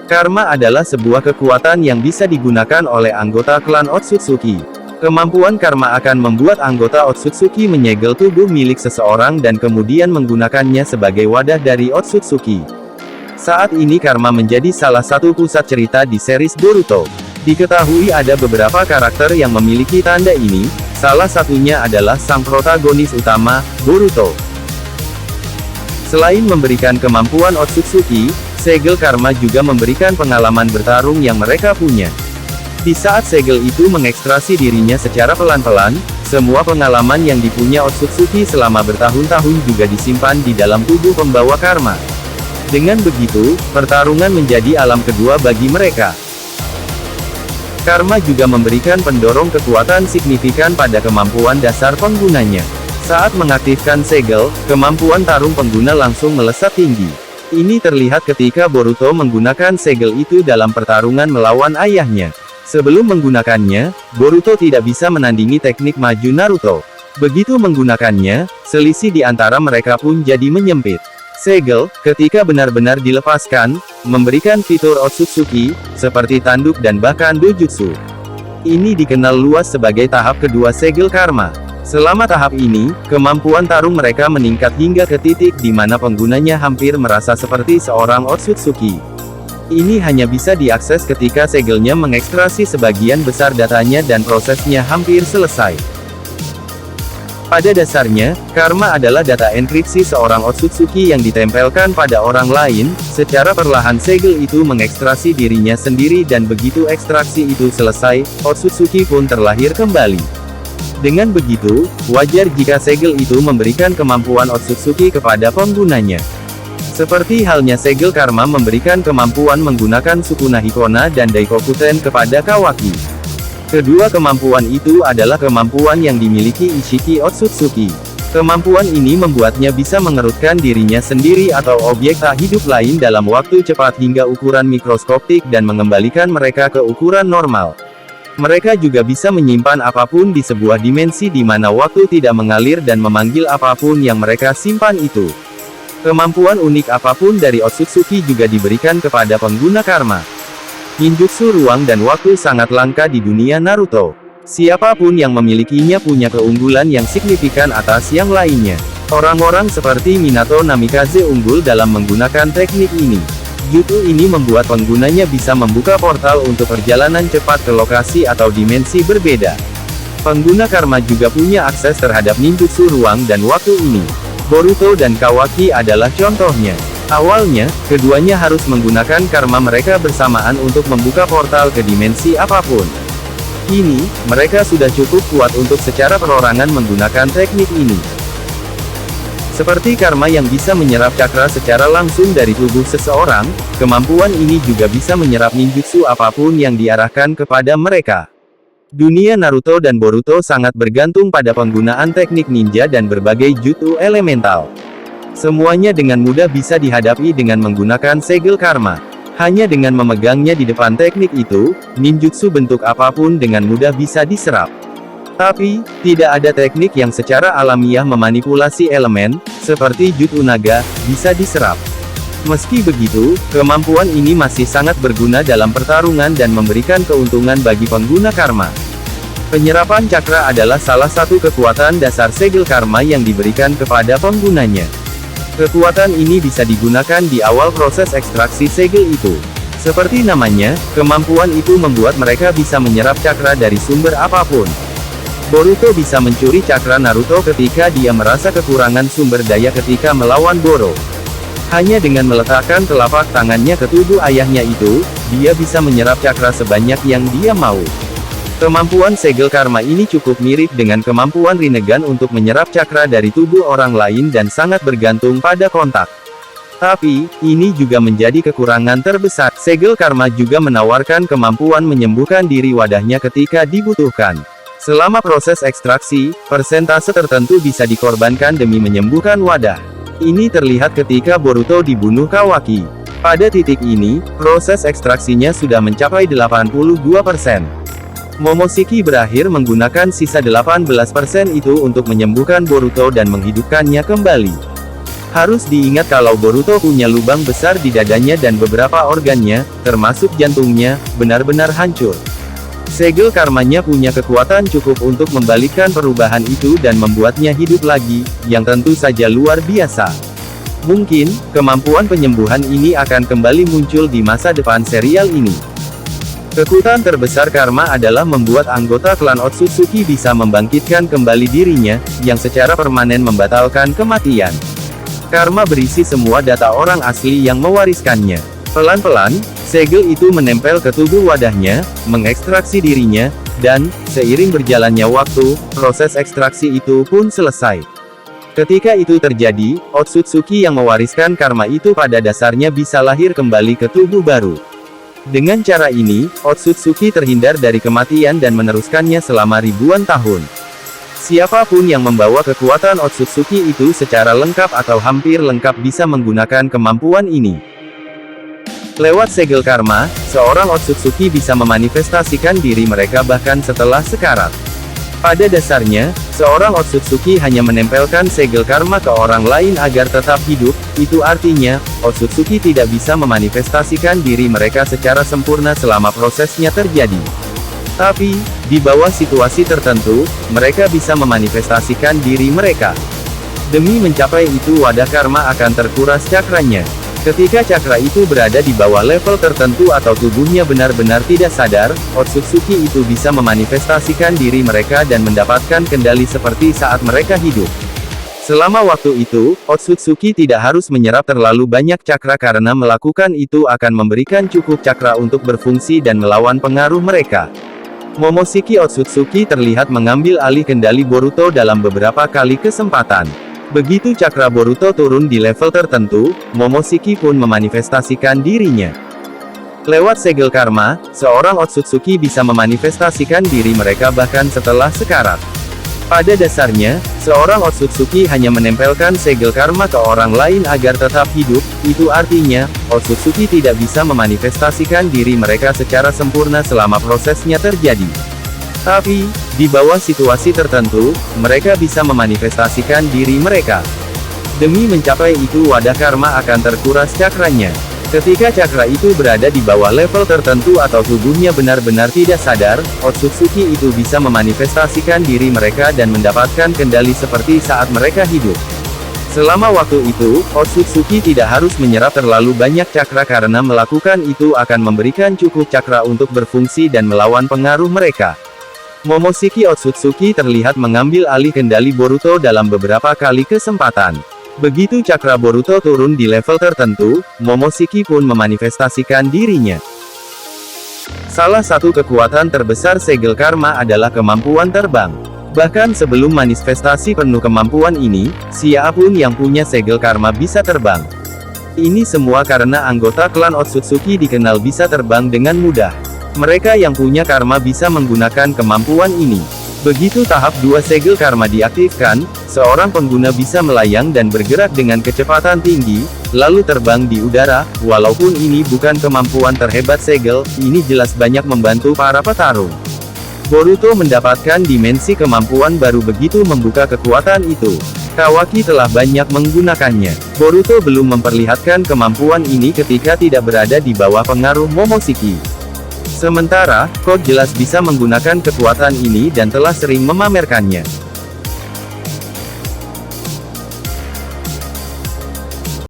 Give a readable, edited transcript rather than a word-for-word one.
Karma adalah sebuah kekuatan yang bisa digunakan oleh anggota klan Otsutsuki. Kemampuan karma akan membuat anggota Otsutsuki menyegel tubuh milik seseorang dan kemudian menggunakannya sebagai wadah dari Otsutsuki. Saat ini karma menjadi salah satu pusat cerita di series Boruto. Diketahui ada beberapa karakter yang memiliki tanda ini, salah satunya adalah sang protagonis utama, Boruto. Selain memberikan kemampuan Otsutsuki, segel karma juga memberikan pengalaman bertarung yang mereka punya. Di saat segel itu mengekstraksi dirinya secara pelan-pelan, semua pengalaman yang dipunya Otsutsuki selama bertahun-tahun juga disimpan di dalam tubuh pembawa karma. Dengan begitu, pertarungan menjadi alam kedua bagi mereka. Karma juga memberikan pendorong kekuatan signifikan pada kemampuan dasar penggunanya. Saat mengaktifkan segel, kemampuan tarung pengguna langsung melesat tinggi. Ini terlihat ketika Boruto menggunakan segel itu dalam pertarungan melawan ayahnya. Sebelum menggunakannya, Boruto tidak bisa menandingi teknik maju Naruto. Begitu menggunakannya, selisih di antara mereka pun jadi menyempit. Segel, ketika benar-benar dilepaskan, memberikan fitur Otsutsuki, seperti tanduk dan bahkan dojutsu. Ini dikenal luas sebagai tahap kedua segel karma. Selama tahap ini, kemampuan tarung mereka meningkat hingga ke titik di mana penggunanya hampir merasa seperti seorang Otsutsuki. Ini hanya bisa diakses ketika segelnya mengekstraksi sebagian besar datanya dan prosesnya hampir selesai. Pada dasarnya, karma adalah data enkripsi seorang Otsutsuki yang ditempelkan pada orang lain, secara perlahan segel itu mengekstraksi dirinya sendiri dan begitu ekstraksi itu selesai, Otsutsuki pun terlahir kembali. Dengan begitu, wajar jika segel itu memberikan kemampuan Otsutsuki kepada penggunanya. Seperti halnya segel karma memberikan kemampuan menggunakan Sukuna Hikona dan Daikokuten kepada Kawaki. Kedua kemampuan itu adalah kemampuan yang dimiliki Ishiki Otsutsuki. Kemampuan ini membuatnya bisa mengerutkan dirinya sendiri atau objek tak hidup lain dalam waktu cepat hingga ukuran mikroskopik dan mengembalikan mereka ke ukuran normal. Mereka juga bisa menyimpan apapun di sebuah dimensi di mana waktu tidak mengalir dan memanggil apapun yang mereka simpan itu. Kemampuan unik apapun dari Otsutsuki juga diberikan kepada pengguna karma. Ninjutsu ruang dan waktu sangat langka di dunia Naruto. Siapapun yang memilikinya punya keunggulan yang signifikan atas yang lainnya. Orang-orang seperti Minato Namikaze unggul dalam menggunakan teknik ini. Jutsu ini membuat penggunanya bisa membuka portal untuk perjalanan cepat ke lokasi atau dimensi berbeda. Pengguna karma juga punya akses terhadap ninjutsu ruang dan waktu ini. Boruto dan Kawaki adalah contohnya. Awalnya, keduanya harus menggunakan karma mereka bersamaan untuk membuka portal ke dimensi apapun. Kini, mereka sudah cukup kuat untuk secara perorangan menggunakan teknik ini. Seperti karma yang bisa menyerap cakra secara langsung dari tubuh seseorang, kemampuan ini juga bisa menyerap ninjutsu apapun yang diarahkan kepada mereka. Dunia Naruto dan Boruto sangat bergantung pada penggunaan teknik ninja dan berbagai jutsu elemental. Semuanya dengan mudah bisa dihadapi dengan menggunakan segel karma. Hanya dengan memegangnya di depan teknik itu, ninjutsu bentuk apapun dengan mudah bisa diserap. Tapi, tidak ada teknik yang secara alamiah memanipulasi elemen, seperti jutsu naga, bisa diserap. Meski begitu, kemampuan ini masih sangat berguna dalam pertarungan dan memberikan keuntungan bagi pengguna karma. Penyerapan cakra adalah salah satu kekuatan dasar segel karma yang diberikan kepada penggunanya. Kekuatan ini bisa digunakan di awal proses ekstraksi segel itu. Seperti namanya, kemampuan itu membuat mereka bisa menyerap cakra dari sumber apapun. Boruto bisa mencuri cakra Naruto ketika dia merasa kekurangan sumber daya ketika melawan Boro. Hanya dengan meletakkan telapak tangannya ke tubuh ayahnya itu, dia bisa menyerap cakra sebanyak yang dia mau. Kemampuan segel karma ini cukup mirip dengan kemampuan Rinnegan untuk menyerap cakra dari tubuh orang lain dan sangat bergantung pada kontak. Tapi, ini juga menjadi kekurangan terbesar. Segel karma juga menawarkan kemampuan menyembuhkan diri wadahnya ketika dibutuhkan. Selama proses ekstraksi, persentase tertentu bisa dikorbankan demi menyembuhkan wadah. Ini terlihat ketika Boruto dibunuh Kawaki. Pada titik ini, proses ekstraksinya sudah mencapai 82%. Momoshiki berakhir menggunakan sisa 18% itu untuk menyembuhkan Boruto dan menghidupkannya kembali. Harus diingat kalau Boruto punya lubang besar di dadanya dan beberapa organnya, termasuk jantungnya, benar-benar hancur. Segel karmanya punya kekuatan cukup untuk membalikkan perubahan itu dan membuatnya hidup lagi, yang tentu saja luar biasa. Mungkin, kemampuan penyembuhan ini akan kembali muncul di masa depan serial ini. Kekuatan terbesar karma adalah membuat anggota klan Otsutsuki bisa membangkitkan kembali dirinya, yang secara permanen membatalkan kematian. Karma berisi semua data orang asli yang mewariskannya. Pelan-pelan, segel itu menempel ke tubuh wadahnya, mengekstraksi dirinya, dan, seiring berjalannya waktu, proses ekstraksi itu pun selesai. Ketika itu terjadi, Otsutsuki yang mewariskan karma itu pada dasarnya bisa lahir kembali ke tubuh baru. Dengan cara ini, Otsutsuki terhindar dari kematian dan meneruskannya selama ribuan tahun. Siapapun yang membawa kekuatan Otsutsuki itu secara lengkap atau hampir lengkap bisa menggunakan kemampuan ini. Lewat segel karma, seorang Otsutsuki bisa memanifestasikan diri mereka bahkan setelah sekarat. Pada dasarnya, seorang Otsutsuki hanya menempelkan segel karma ke orang lain agar tetap hidup, itu artinya, Otsutsuki tidak bisa memanifestasikan diri mereka secara sempurna selama prosesnya terjadi. Tapi, di bawah situasi tertentu, mereka bisa memanifestasikan diri mereka. Demi mencapai itu wadah karma akan terkuras cakranya. Ketika cakra itu berada di bawah level tertentu atau tubuhnya benar-benar tidak sadar, Otsutsuki itu bisa memanifestasikan diri mereka dan mendapatkan kendali seperti saat mereka hidup. Selama waktu itu, Otsutsuki tidak harus menyerap terlalu banyak cakra karena melakukan itu akan memberikan cukup cakra untuk berfungsi dan melawan pengaruh mereka. Momoshiki Otsutsuki terlihat mengambil alih kendali Boruto dalam beberapa kali kesempatan. Begitu cakra Boruto turun di level tertentu, Momoshiki pun memanifestasikan dirinya. Lewat segel karma, seorang Otsutsuki bisa memanifestasikan diri mereka bahkan setelah sekarat. Pada dasarnya, seorang Otsutsuki hanya menempelkan segel karma ke orang lain agar tetap hidup, itu artinya, Otsutsuki tidak bisa memanifestasikan diri mereka secara sempurna selama prosesnya terjadi. Tapi, di bawah situasi tertentu, mereka bisa memanifestasikan diri mereka. Demi mencapai itu wadah karma akan terkuras cakranya. Ketika cakra itu berada di bawah level tertentu atau tubuhnya benar-benar tidak sadar, Otsutsuki itu bisa memanifestasikan diri mereka dan mendapatkan kendali seperti saat mereka hidup. Selama waktu itu, Otsutsuki tidak harus menyerap terlalu banyak cakra karena melakukan itu akan memberikan cukup cakra untuk berfungsi dan melawan pengaruh mereka. Momoshiki Otsutsuki terlihat mengambil alih kendali Boruto dalam beberapa kali kesempatan. Begitu cakra Boruto turun di level tertentu, Momoshiki pun memanifestasikan dirinya. Salah satu kekuatan terbesar segel karma adalah kemampuan terbang. Bahkan sebelum manifestasi penuh kemampuan ini, siapapun yang punya segel karma bisa terbang. Ini semua karena anggota klan Otsutsuki dikenal bisa terbang dengan mudah. Mereka yang punya karma bisa menggunakan kemampuan ini. Begitu tahap 2 segel karma diaktifkan, seorang pengguna bisa melayang dan bergerak dengan kecepatan tinggi, lalu terbang di udara. Walaupun ini bukan kemampuan terhebat segel, ini jelas banyak membantu para petarung. Boruto mendapatkan dimensi kemampuan baru begitu membuka kekuatan itu. Kawaki telah banyak menggunakannya. Boruto belum memperlihatkan kemampuan ini ketika tidak berada di bawah pengaruh Momoshiki. Sementara, Code jelas bisa menggunakan kekuatan ini dan telah sering memamerkannya.